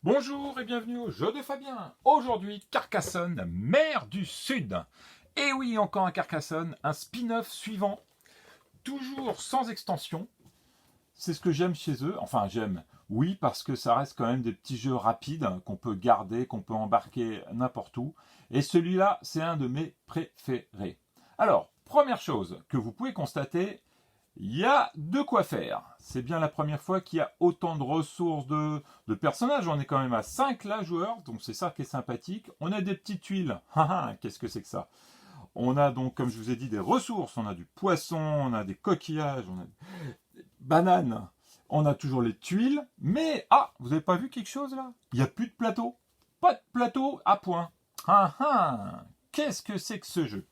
Bonjour et bienvenue au jeu de Fabien. Aujourd'hui, Carcassonne, mer du Sud. Et oui, encore un Carcassonne, un spin-off suivant, toujours sans extension. C'est ce que j'aime chez eux. Enfin, j'aime, oui, parce que ça reste quand même des petits jeux rapides qu'on peut garder, qu'on peut embarquer n'importe où. Et celui-là, c'est un de mes préférés. Alors, première chose que vous pouvez constater, il y a de quoi faire. C'est bien la première fois qu'il y a autant de ressources de personnages. On est quand même à 5 là, joueurs, donc c'est ça qui est sympathique. On a des petites tuiles. Qu'est-ce que c'est que ça? On a donc, comme je vous ai dit, des ressources. On a du poisson, on a des coquillages, on a des bananes. On a toujours les tuiles. Mais, vous n'avez pas vu quelque chose là? Il n'y a plus de plateau. Pas de plateau à point. Qu'est-ce que c'est que ce jeu?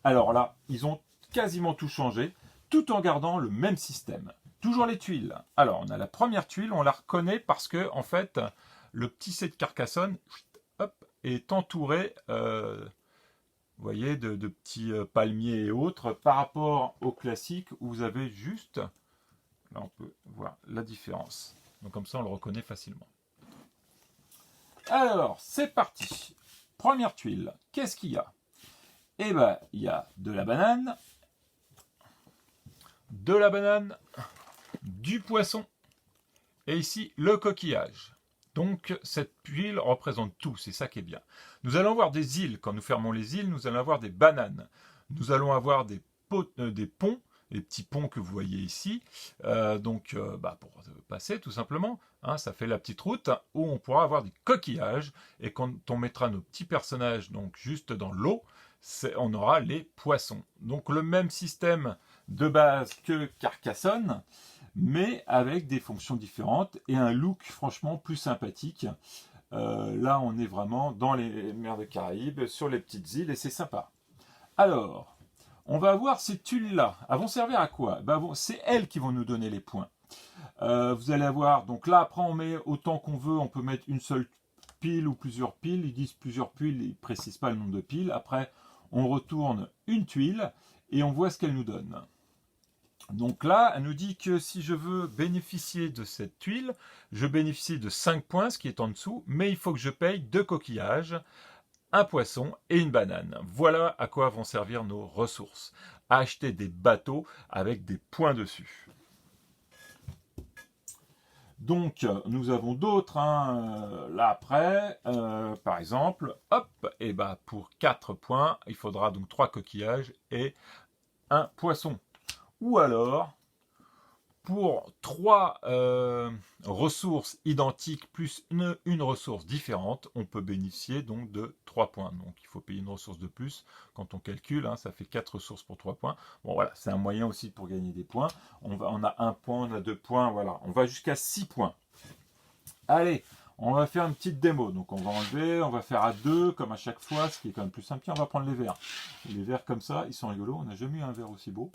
Alors là, ils ont quasiment tout changé, tout en gardant le même système. Toujours les tuiles. Alors, on a la première tuile, on la reconnaît parce que, en fait, le petit set de Carcassonne est entouré, vous voyez, de petits palmiers et autres, par rapport au classique où vous avez juste, là on peut voir la différence. Donc comme ça, on le reconnaît facilement. Alors, c'est parti. Première tuile, qu'est-ce qu'il y a? Eh bien, il y a de la banane, du poisson, et ici le coquillage. Donc cette tuile représente tout, c'est ça qui est bien. Nous allons avoir des îles, quand nous fermons les îles, nous allons avoir des bananes. Nous allons avoir des ponts, les petits ponts que vous voyez ici, pour passer tout simplement, ça fait la petite route où on pourra avoir des coquillages, et quand on mettra nos petits personnages donc juste dans l'eau, on aura les poissons. Donc le même système de base que Carcassonne, mais avec des fonctions différentes et un look franchement plus sympathique. Là, on est vraiment dans les mers des Caraïbes, sur les petites îles, et c'est sympa. Alors, on va voir ces tuiles-là. Elles vont servir à quoi? C'est elles qui vont nous donner les points. Vous allez avoir, donc là, après, on met autant qu'on veut, on peut mettre une seule pile ou plusieurs piles. Ils disent plusieurs piles, ils ne précisent pas le nombre de piles. Après, on retourne une tuile et on voit ce qu'elle nous donne. Donc là, elle nous dit que si je veux bénéficier de cette tuile, je bénéficie de 5 points, ce qui est en dessous, mais il faut que je paye 2 coquillages, un poisson et une banane. Voilà à quoi vont servir nos ressources. Acheter des bateaux avec des points dessus. Donc, nous avons d'autres, là après, par exemple, pour 4 points, il faudra donc 3 coquillages et un poisson. Ou alors, pour 3 ressources identiques plus une ressource différente, on peut bénéficier donc de 3 points. Donc il faut payer une ressource de plus. Quand on calcule, ça fait 4 ressources pour 3 points. Bon voilà, c'est un moyen aussi pour gagner des points. On a 1 point, on a 2 points, voilà. On va jusqu'à 6 points. Allez, on va faire une petite démo. Donc on va enlever, on va faire à 2 comme à chaque fois, ce qui est quand même plus simple. Tiens, on va prendre les verts. Les verts comme ça, ils sont rigolos. On n'a jamais eu un vert aussi beau.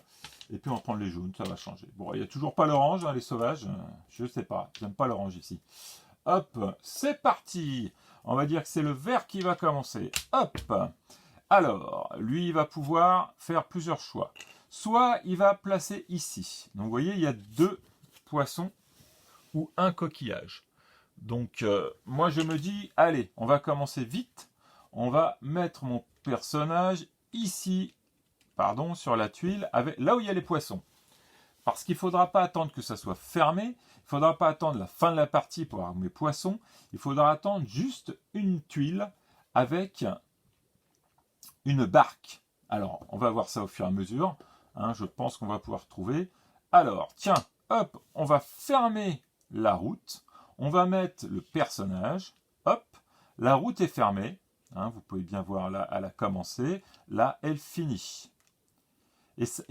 Et puis on va prendre les jaunes, ça va changer. Bon, il n'y a toujours pas l'orange, les sauvages. Je ne sais pas, j'aime pas l'orange ici. Hop, c'est parti. On va dire que c'est le vert qui va commencer. Hop. Alors, lui, il va pouvoir faire plusieurs choix. Soit il va placer ici. Donc vous voyez, il y a 2 poissons ou un coquillage. Donc moi je me dis, allez, on va commencer vite. On va mettre mon personnage ici, sur la tuile, là où il y a les poissons. Parce qu'il ne faudra pas attendre que ça soit fermé, il ne faudra pas attendre la fin de la partie pour avoir mes poissons, il faudra attendre juste une tuile avec une barque. Alors, on va voir ça au fur et à mesure, je pense qu'on va pouvoir trouver. Alors, tiens, hop, on va fermer la route, on va mettre le personnage, hop, la route est fermée, vous pouvez bien voir là, elle a commencé, là, elle finit.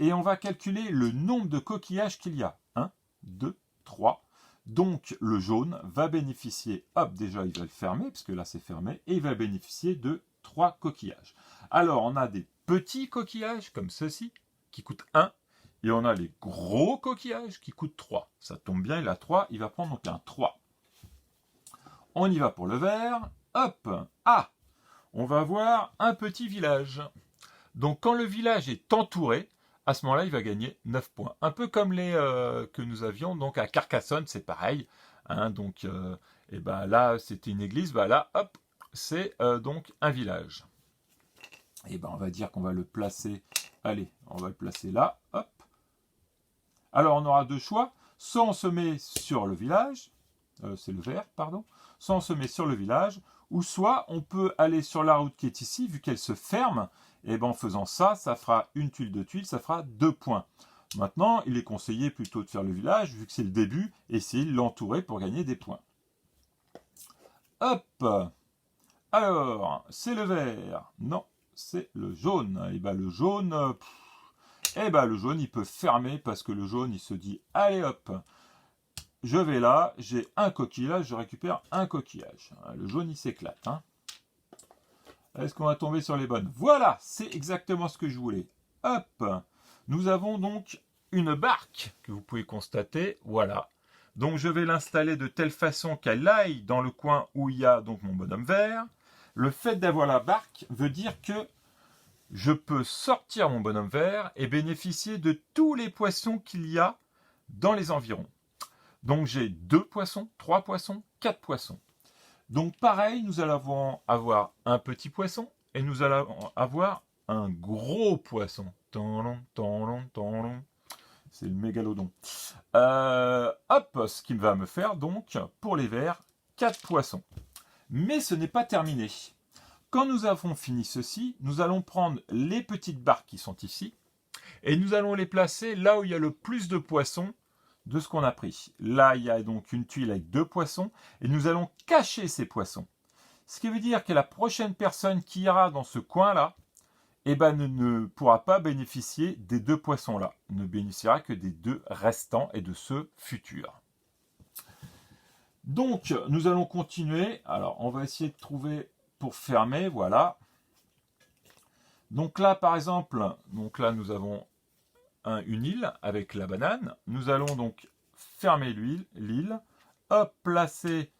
Et on va calculer le nombre de coquillages qu'il y a. 1, 2, 3. Donc le jaune va bénéficier, déjà il va le fermer, parce que là c'est fermé, et il va bénéficier de 3 coquillages. Alors on a des petits coquillages comme ceci, qui coûtent 1, et on a les gros coquillages qui coûtent 3. Ça tombe bien, il a 3, il va prendre donc un 3. On y va pour le vert, hop, on va voir un petit village. Donc quand le village est entouré, à ce moment-là, il va gagner 9 points. Un peu comme les que nous avions donc à Carcassonne, c'est pareil. Et ben là, c'était une église, ben là, hop, c'est donc un village. Et ben on va dire qu'on va le placer, allez, on va le placer là, hop. Alors on aura deux choix, soit on se met sur le village, c'est le vert, pardon, soit on se met sur le village, ou soit on peut aller sur la route qui est ici, vu qu'elle se ferme, et ben en faisant ça, ça fera une tuile de tuile, ça fera 2 points. Maintenant, il est conseillé plutôt de faire le village, vu que c'est le début, et essayer de l'entourer pour gagner des points. Hop. Alors, c'est le vert. Non, c'est le jaune. Et ben le jaune, le jaune, il peut fermer parce que le jaune, il se dit, allez hop, je vais là, j'ai un coquillage, je récupère un coquillage. Le jaune, il s'éclate. Hein. Est-ce qu'on va tomber sur les bonnes? Voilà, c'est exactement ce que je voulais. Hop, nous avons donc une barque que vous pouvez constater. Voilà. Donc je vais l'installer de telle façon qu'elle aille dans le coin où il y a donc mon bonhomme vert. Le fait d'avoir la barque veut dire que je peux sortir mon bonhomme vert et bénéficier de tous les poissons qu'il y a dans les environs. Donc j'ai 2 poissons, 3 poissons, 4 poissons. Donc pareil, nous allons avoir un petit poisson et nous allons avoir un gros poisson. C'est le mégalodon. Hop, ce qui va me faire donc, pour les verts, 4 poissons. Mais ce n'est pas terminé. Quand nous avons fini ceci, nous allons prendre les petites barques qui sont ici et nous allons les placer là où il y a le plus de poissons de ce qu'on a pris. Là, il y a donc une tuile avec 2 poissons et nous allons cacher ces poissons. Ce qui veut dire que la prochaine personne qui ira dans ce coin-là, ne pourra pas bénéficier des 2 poissons-là. Ne bénéficiera que des 2 restants et de ceux futurs. Donc, nous allons continuer. Alors, on va essayer de trouver pour fermer, voilà. Donc là, par exemple, nous avons une île avec la banane. Nous allons donc fermer l'île, hop, placer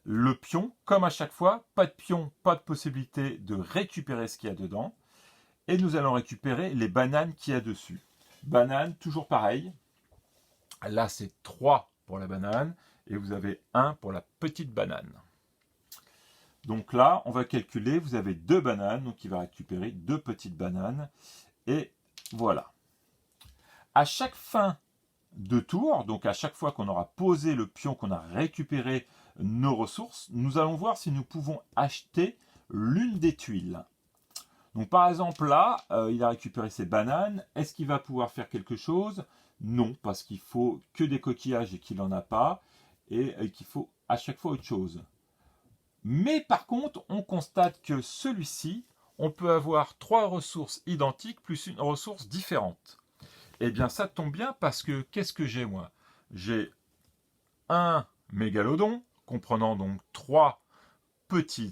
le pion, comme à chaque fois. Pas de pion, pas de possibilité de récupérer ce qu'il y a dedans. Et nous allons récupérer les bananes qu'il y a dessus. Banane, toujours pareil. Là, c'est 3 pour la banane et vous avez 1 pour la petite banane. Donc là, on va calculer, vous avez 2 bananes, donc il va récupérer 2 petites bananes. Et voilà. À chaque fin de tour, donc à chaque fois qu'on aura posé le pion, qu'on a récupéré nos ressources, nous allons voir si nous pouvons acheter l'une des tuiles. Donc par exemple là, il a récupéré ses bananes. Est-ce qu'il va pouvoir faire quelque chose? Non, parce qu'il faut que des coquillages et qu'il n'en a pas. Et qu'il faut à chaque fois autre chose. Mais par contre, on constate que celui-ci, on peut avoir 3 ressources identiques plus une ressource différente. Eh bien ça tombe bien parce que qu'est-ce que j'ai moi? J'ai un mégalodon, comprenant donc 3 petits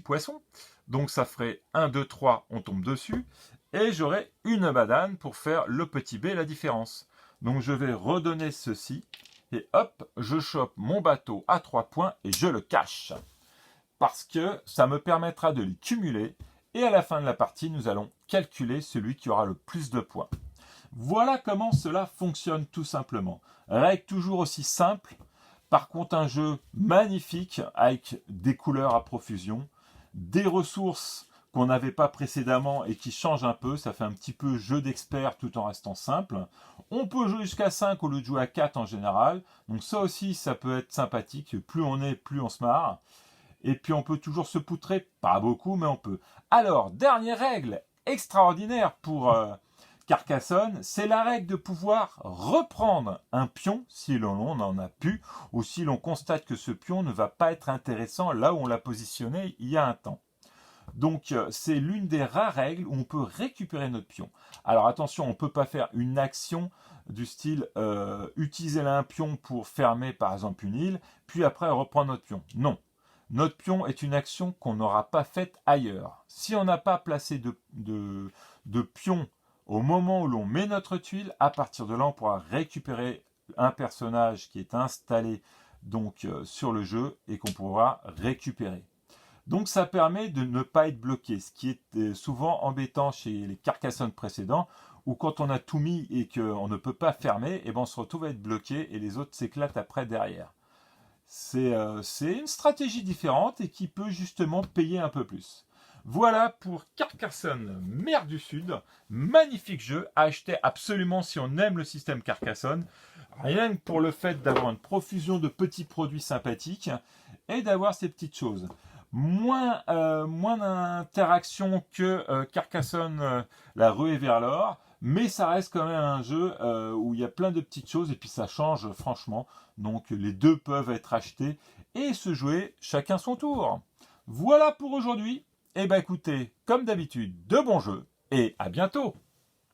poissons. Donc ça ferait 1, 2, 3, on tombe dessus. Et j'aurai une banane pour faire le petit B, la différence. Donc je vais redonner ceci. Et hop, je chope mon bateau à 3 points et je le cache. Parce que ça me permettra de les cumuler. Et à la fin de la partie, nous allons calculer celui qui aura le plus de points. Voilà comment cela fonctionne tout simplement. Règle toujours aussi simple. Par contre, un jeu magnifique avec des couleurs à profusion, des ressources qu'on n'avait pas précédemment et qui changent un peu. Ça fait un petit peu jeu d'expert tout en restant simple. On peut jouer jusqu'à 5 au lieu de jouer à 4 en général. Donc ça aussi, ça peut être sympathique. Plus on est, plus on se marre. Et puis on peut toujours se poutrer. Pas beaucoup, mais on peut. Alors, dernière règle extraordinaire pour Carcassonne, c'est la règle de pouvoir reprendre un pion si l'on n'en a plus ou si l'on constate que ce pion ne va pas être intéressant là où on l'a positionné il y a un temps. Donc c'est l'une des rares règles où on peut récupérer notre pion. Alors attention, on ne peut pas faire une action du style utiliser un pion pour fermer par exemple une île, puis après reprendre notre pion. Non. Notre pion est une action qu'on n'aura pas faite ailleurs. Si on n'a pas placé de pion au moment où l'on met notre tuile, à partir de là, on pourra récupérer un personnage qui est installé donc sur le jeu et qu'on pourra récupérer. Donc ça permet de ne pas être bloqué, ce qui est souvent embêtant chez les Carcassonne précédents, où quand on a tout mis et qu'on ne peut pas fermer, et ben on se retrouve à être bloqué et les autres s'éclatent après derrière. C'est une stratégie différente et qui peut justement payer un peu plus. Voilà pour Carcassonne, mer du Sud. Magnifique jeu à acheter absolument si on aime le système Carcassonne. Rien que pour le fait d'avoir une profusion de petits produits sympathiques et d'avoir ces petites choses. Moins d'interaction que Carcassonne, la ruée vers l'or, mais ça reste quand même un jeu où il y a plein de petites choses et puis ça change franchement. Donc les deux peuvent être achetés et se jouer chacun son tour. Voilà pour aujourd'hui. Eh bien écoutez, comme d'habitude, de bons jeux et à bientôt.